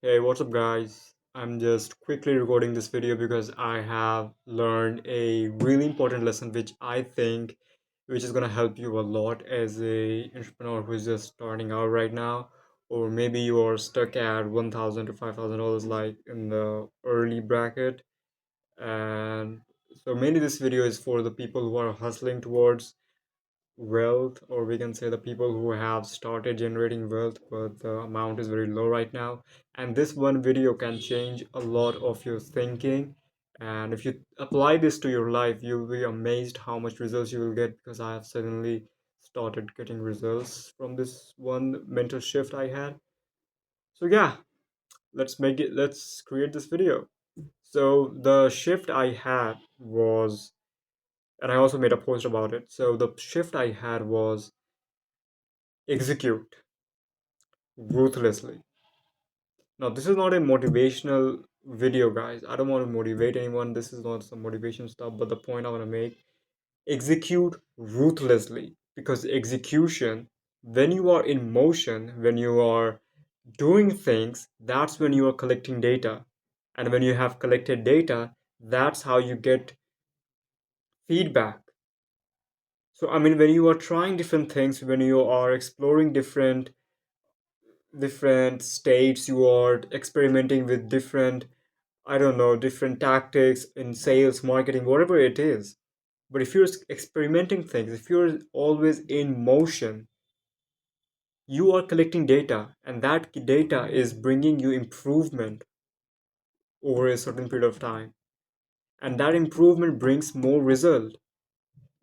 Hey, what's up, guys? I'm just quickly recording this video because I have learned a really important lesson which is gonna help you a lot as a entrepreneur who is just starting out right now, or maybe you are stuck at 1,000 to $5,000 like in the early bracket. And so mainly this video is for the people who are hustling towards wealth, or we can say the people who have started generating wealth, but the amount is very low right now. And this one video can change a lot of your thinking. And if you apply this to your life, you'll be amazed how much results you will get because I have suddenly started getting results from this one mental shift I had. So, yeah, let's create this video. So, the shift I had was, and I also made a post about it. So, the shift I had was execute ruthlessly. Now, this is not a motivational video, guys. I don't want to motivate anyone. This is not some motivation stuff, but the point I want to make, execute ruthlessly, because execution, when you are in motion, when you are doing things, that's when you are collecting data. And when you have collected data, that's how you get feedback. So, I mean, when you are trying different things, when you are exploring different states, you are experimenting with different, I don't know, different tactics in sales, marketing, whatever it is. But if you're experimenting things, if you're always in motion, you are collecting data, and that data is bringing you improvement over a certain period of time, and that improvement brings more result.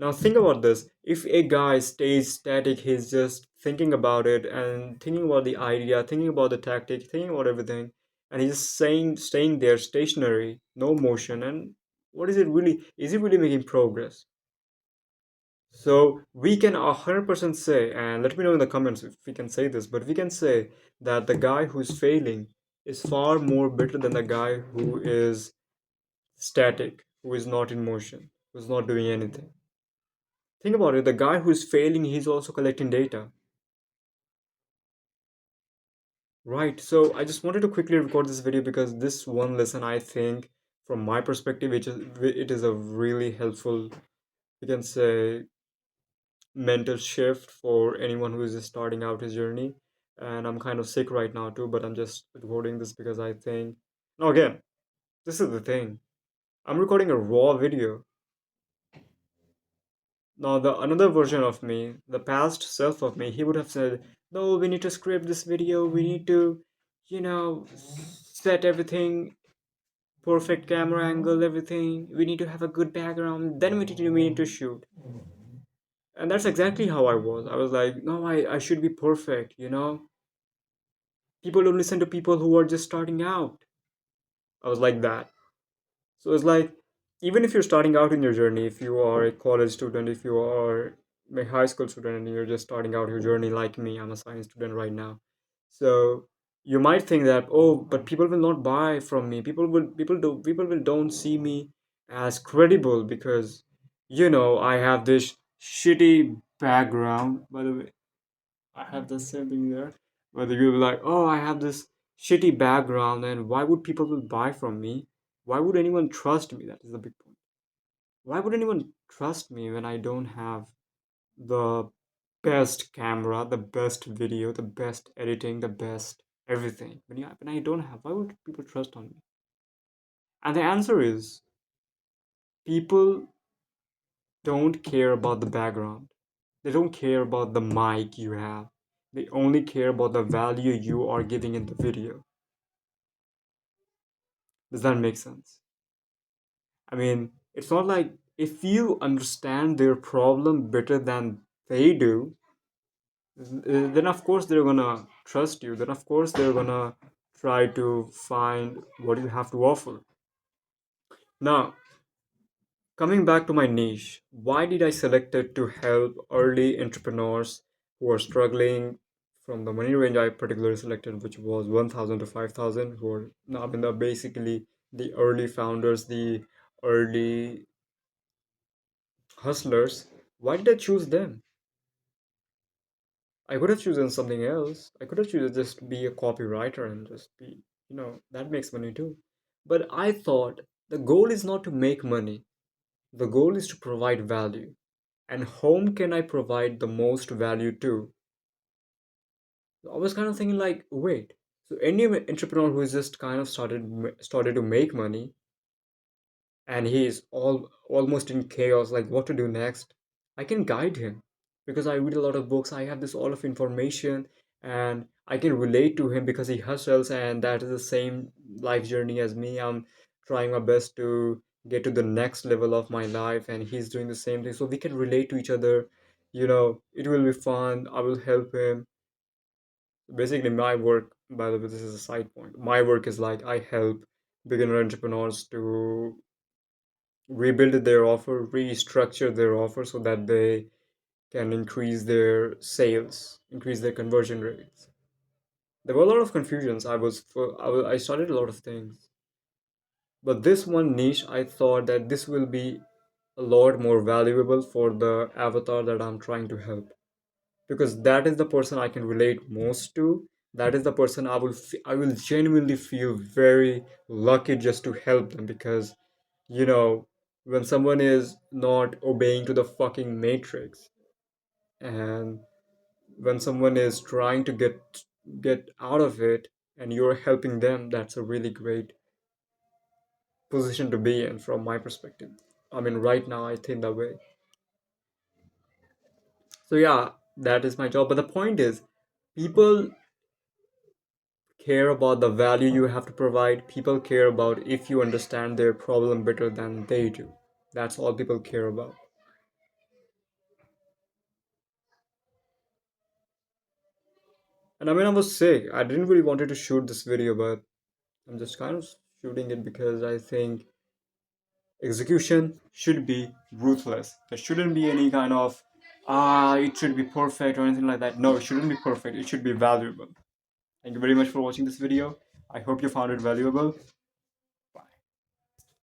Now think about this. If a guy stays static, he's just thinking about it and thinking about the idea, thinking about the tactic, thinking about everything, and he's just staying there stationary, no motion, and what is it really? Is he really making progress? So we can 100% say, and let me know in the comments if we can say this, but we can say that the guy who's failing is far more better than the guy who is static, who is not in motion, who's not doing anything. Think about it, the guy who's failing, he's also collecting data. Right, so I just wanted to quickly record this video because this one lesson, I think, from my perspective, it is a really helpful, you can say, mental shift for anyone who is just starting out his journey. And I'm kind of sick right now too, but I'm just recording this because I think, now again, this is the thing. I'm recording a raw video. Now, the another version of me, the past self of me, he would have said, "No, we need to script this video. We need to, set everything, perfect camera angle, everything. We need to have a good background. Then we need to shoot." And that's exactly how I was. I was like, "No, I should be perfect. People don't listen to people who are just starting out." I was like that. So it's like, even if you're starting out in your journey, if you are a college student, if you are a high school student and you're just starting out your journey like me, I'm a science student right now. So you might think that, oh, but people will not buy from me. People will don't see me as credible because, I have this shitty background. By the way, I have the same thing there. Whether you'll be like, oh, I have this shitty background, and why would people will buy from me? Why would anyone trust me? That is the big point. Why would anyone trust me when I don't have the best camera, the best video, the best editing, the best everything? When I don't have, why would people trust on me? And the answer is people don't care about the background. They don't care about the mic you have. They only care about the value you are giving in the video. Does that make sense? I mean, it's not like if you understand their problem better than they do, then of course they're gonna trust you. Then of course they're gonna try to find what you have to offer. Now, coming back to my niche, why did I select it to help early entrepreneurs who are struggling from the money range I particularly selected, which was 1,000 to 5,000, who are, I mean, basically the early founders, the early hustlers. Why did I choose them? I could have chosen something else. I could have chosen just be a copywriter and just be, that makes money too. But I thought the goal is not to make money, the goal is to provide value. And whom can I provide the most value to? So I was kind of thinking like, wait, so any entrepreneur who is just kind of started to make money, and he is almost in chaos, like what to do next, I can guide him because I read a lot of books. I have this all of information, and I can relate to him because he hustles, and that is the same life journey as me. I'm trying my best to get to the next level of my life, and he's doing the same thing, so we can relate to each other. It will be fun. I will help him. Basically, my work, by the way, this is a side point. My work is like I help beginner entrepreneurs to rebuild their offer, restructure their offer so that they can increase their sales, increase their conversion rates. There were a lot of confusions. I started a lot of things, but this one niche, I thought that this will be a lot more valuable for the avatar that I'm trying to help, because that is the person I can relate most to. That is the person I will genuinely feel very lucky just to help them, because you know when someone is not obeying to the fucking matrix, and when someone is trying to get out of it, and you're helping them, that's a really great position to be in from my perspective. I mean, right now I think that way. So yeah, that is my job. But the point is, people care about the value you have to provide. People care about if you understand their problem better than they do. That's all people care about. And I mean, I was sick. I didn't really wanted to shoot this video, but I'm just kind of shooting it because I think execution should be ruthless. There shouldn't be any kind of it should be perfect or anything like that. No, it shouldn't be perfect. It should be valuable. Thank you very much for watching this video. I hope you found it valuable.